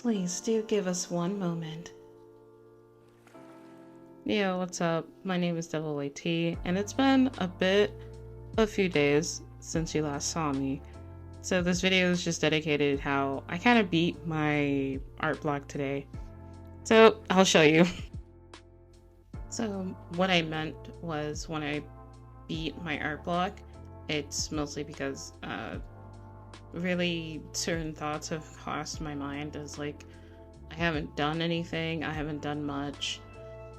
Please do give us one moment. Yo, what's up? My name is devilatworkyt, and it's been a few days since you last saw me. So this video is just dedicated how I kind of beat my art block today. So I'll show you. So what I meant was when I beat my art block, it's mostly because really certain thoughts have crossed my mind as like I haven't done anything, I haven't done much,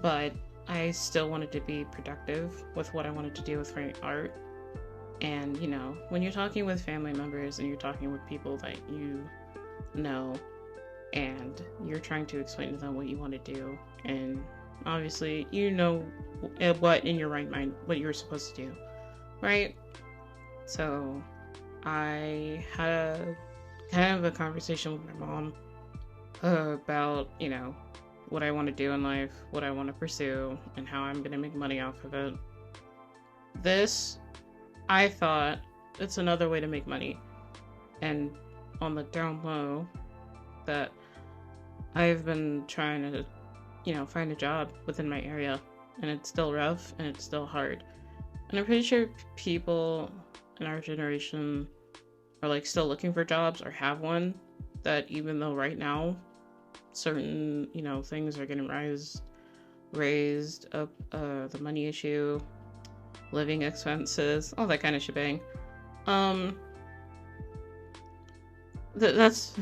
but I still wanted to be productive with what I wanted to do with my art. And you know, when you're talking with family members and you're talking with people that you know and you're trying to explain to them what you want to do, and obviously you know what in your right mind what you're supposed to do, right? So I had a kind of a conversation with my mom about, you know, what I want to do in life, what I want to pursue, and how I'm going to make money off of it. This, I thought, it's another way to make money. And on the down low, that I've been trying to, you know, find a job within my area, and it's still rough and it's still hard. And I'm pretty sure people in our generation are like still looking for jobs or have one, that even though right now certain, you know, things are getting raised up, the money issue, living expenses, all that kind of shebang. That's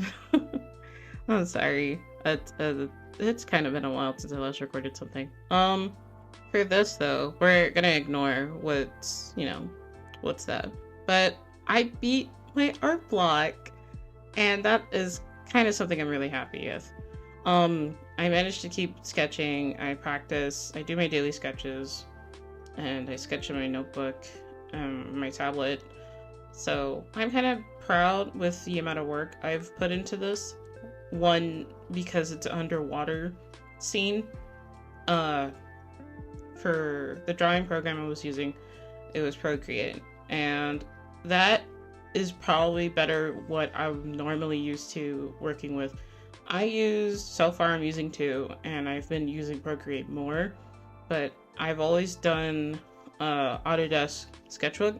I'm sorry, it's kind of been a while since I last recorded something. For this though, we're gonna ignore what's, you know, what's that, but I beat my art block, and that is kind of something I'm really happy with. I managed to keep sketching, I practice, I do my daily sketches, and I sketch in my notebook, my tablet. So I'm kind of proud with the amount of work I've put into this. One, because it's an underwater scene. For the drawing program I was using, it was Procreate, and that is probably better what I'm normally used to working with. So far I'm using 2, and I've been using Procreate more, but I've always done Autodesk Sketchbook.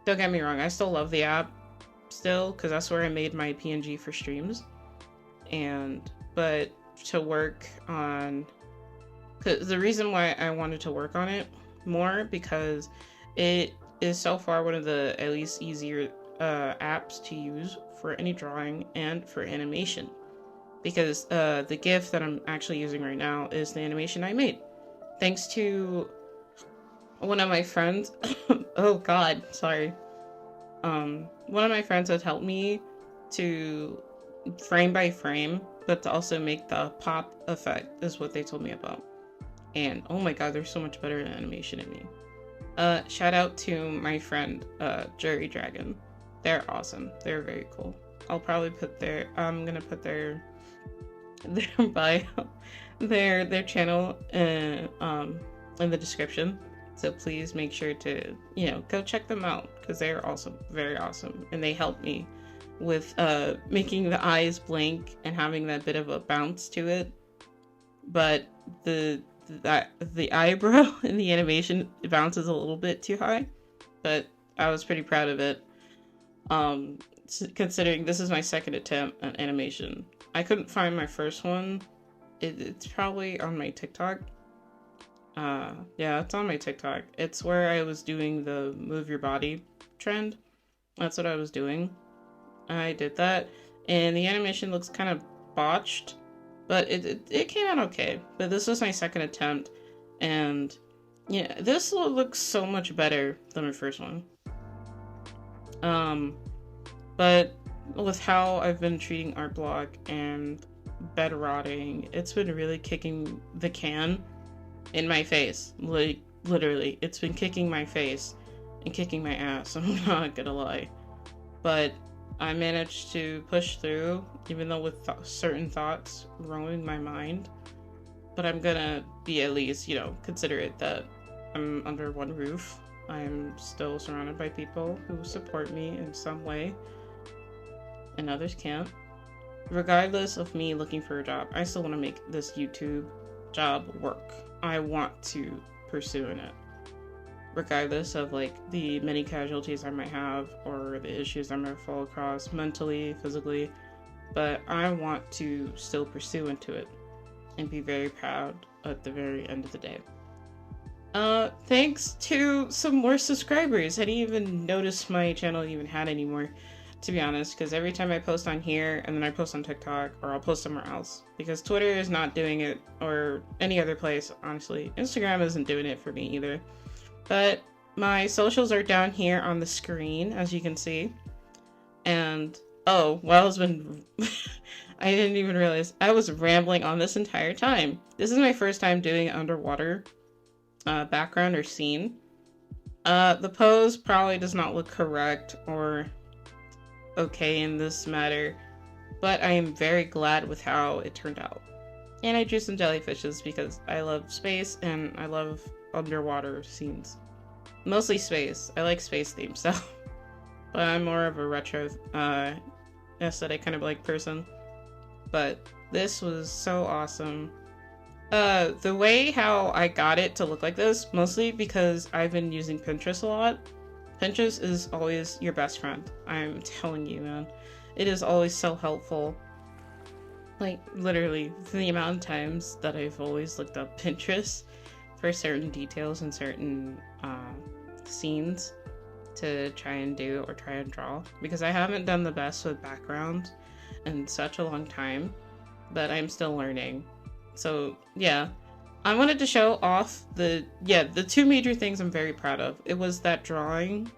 Don't get me wrong, I still love the app still, because that's where I made my PNG for streams. But to work on, cause the reason why I wanted to work on it more, because it is so far one of the at least easier apps to use for any drawing and for animation, because the GIF that I'm actually using right now is the animation I made thanks to one of my friends. Oh god, sorry. One of my friends had helped me to frame by frame, but to also make the pop effect is what they told me about. And oh my god, they're so much better at animation than me. Shout out to my friend JuryDragon. They're awesome. They're very cool. I'll probably put I'm gonna put their bio, their channel in the description. So please make sure to, you know, go check them out, because they're awesome, very awesome, and they helped me with making the eyes blink and having that bit of a bounce to it. But the eyebrow in the animation, it bounces a little bit too high, but I was pretty proud of it. Considering this is my second attempt at animation. I couldn't find my first one. It's probably on my TikTok. Yeah, it's on my TikTok. It's where I was doing the move your body trend. That's what I was doing. I did that, and the animation looks kind of botched, but it came out okay. But this was my second attempt, and yeah, this looks so much better than my first one. But with how I've been treating art block and bed rotting, it's been really kicking the can in my face. Like, literally, it's been kicking my face and kicking my ass, I'm not gonna lie. But I managed to push through, even though with certain thoughts roaming my mind. But I'm gonna be at least, you know, considerate that I'm under one roof. I'm still surrounded by people who support me in some way, and others can't. regardless of me looking for a job, I still want to make this YouTube job work. I want to pursue in it, regardless of like the many casualties I might have or the issues I might fall across mentally, physically, but I want to still pursue into it and be very proud at the very end of the day. Thanks to some more subscribers. I didn't even notice my channel even had any more, to be honest, because every time I post on here and then I post on TikTok or I'll post somewhere else, because Twitter is not doing it, or any other place, honestly. Instagram isn't doing it for me either. But my socials are down here on the screen, as you can see. And oh, well, it's been I didn't even realize I was rambling on this entire time. This is my first time doing underwater background or scene. The pose probably does not look correct or okay in this matter, but I am very glad with how it turned out. And I drew some jellyfishes because I love space and I love underwater scenes. Mostly space. I like space themes, so. But I'm more of a retro aesthetic kind of like person. But this was so awesome. The way how I got it to look like this, mostly because I've been using Pinterest a lot. Pinterest is always your best friend. I'm telling you, man. It is always so helpful. Like, literally, the amount of times that I've always looked up Pinterest for certain details and certain scenes to try and do or try and draw. Because I haven't done the best with background in such a long time, but I'm still learning. So yeah, I wanted to show off the two major things I'm very proud of. It was that drawing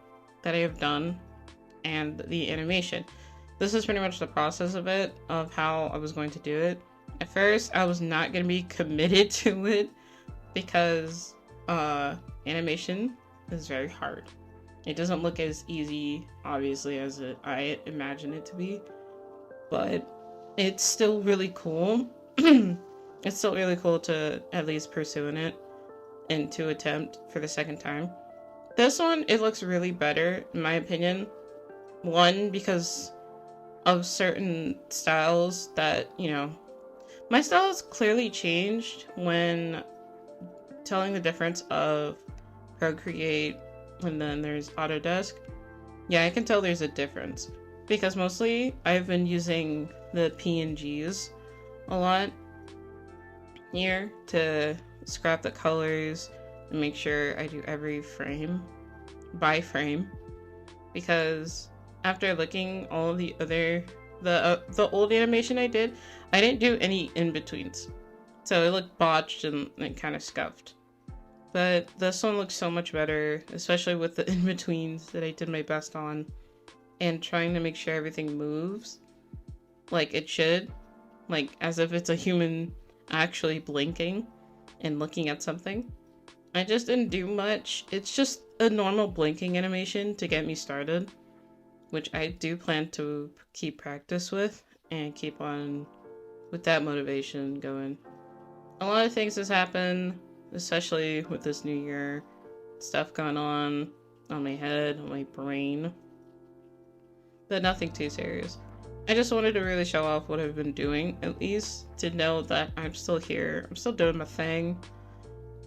that I have done and the animation. This is pretty much the process of it, of how I was going to do it. At first, I was not going to be committed to it because animation is very hard. It doesn't look as easy, obviously, as I imagine it to be, but it's still really cool. It's still really cool to at least pursue in it and to attempt for the second time. This one, it looks really better, in my opinion. One, because of certain styles that, you know, my style has clearly changed when telling the difference of Procreate and then there's Autodesk. Yeah, I can tell there's a difference because mostly I've been using the PNGs a lot here to scrap the colors and make sure I do every frame by frame, because after looking all of the other the old animation I didn't do any in-betweens, so it looked botched and kind of scuffed. But this one looks so much better, especially with the in-betweens that I did my best on and trying to make sure everything moves like it should, like as if it's a human actually blinking and looking at something. I just didn't do much. It's just a normal blinking animation to get me started, which I do plan to keep practice with and keep on with that motivation going. A lot of things has happened, especially with this new year, stuff going on my head, on my brain, but nothing too serious. I just wanted to really show off what I've been doing, at least to know that I'm still here, I'm still doing my thing,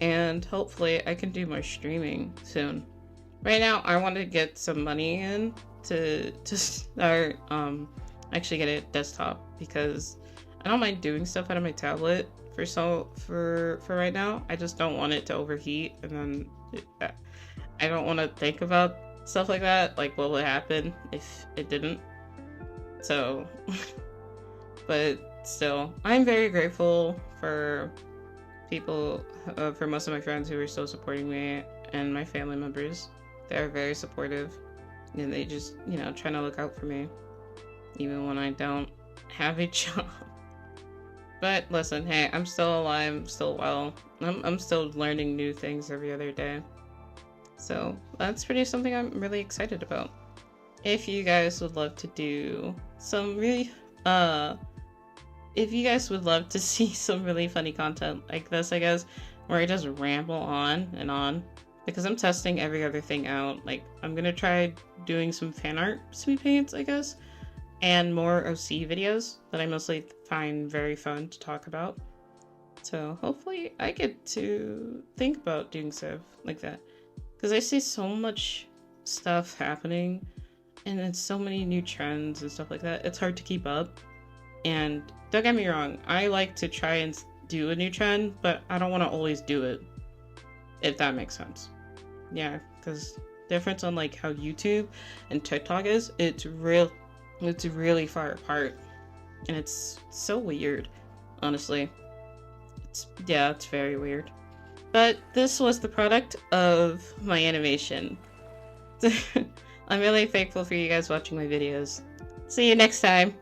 and hopefully I can do more streaming soon. Right now, I want to get some money in to start, actually get a desktop, because I don't mind doing stuff out of my tablet for right now. I just don't want it to overheat, and then I don't want to think about stuff like that, like what would happen if it didn't. So, but still, I'm very grateful for people, for most of my friends who are still supporting me, and my family members. They're very supportive, and they just, you know, trying to look out for me, even when I don't have a job. But listen, hey, I'm still alive, I'm still well. I'm still learning new things every other day. So that's pretty something I'm really excited about. If you guys would love to do some really, if you guys would love to see some really funny content like this, I guess, where I just ramble on and on, because I'm testing every other thing out. Like, I'm gonna try doing some fan art speed paints, I guess, and more OC videos that I mostly find very fun to talk about. So hopefully I get to think about doing stuff like that, because I see so much stuff happening and it's so many new trends and stuff like that. It's hard to keep up. And don't get me wrong, I like to try and do a new trend, but I don't want to always do it, if that makes sense. Yeah, because difference on like how YouTube and TikTok is, it's really far apart, and it's so weird, honestly. It's very weird. But this was the product of my animation. I'm really thankful for you guys watching my videos. See you next time.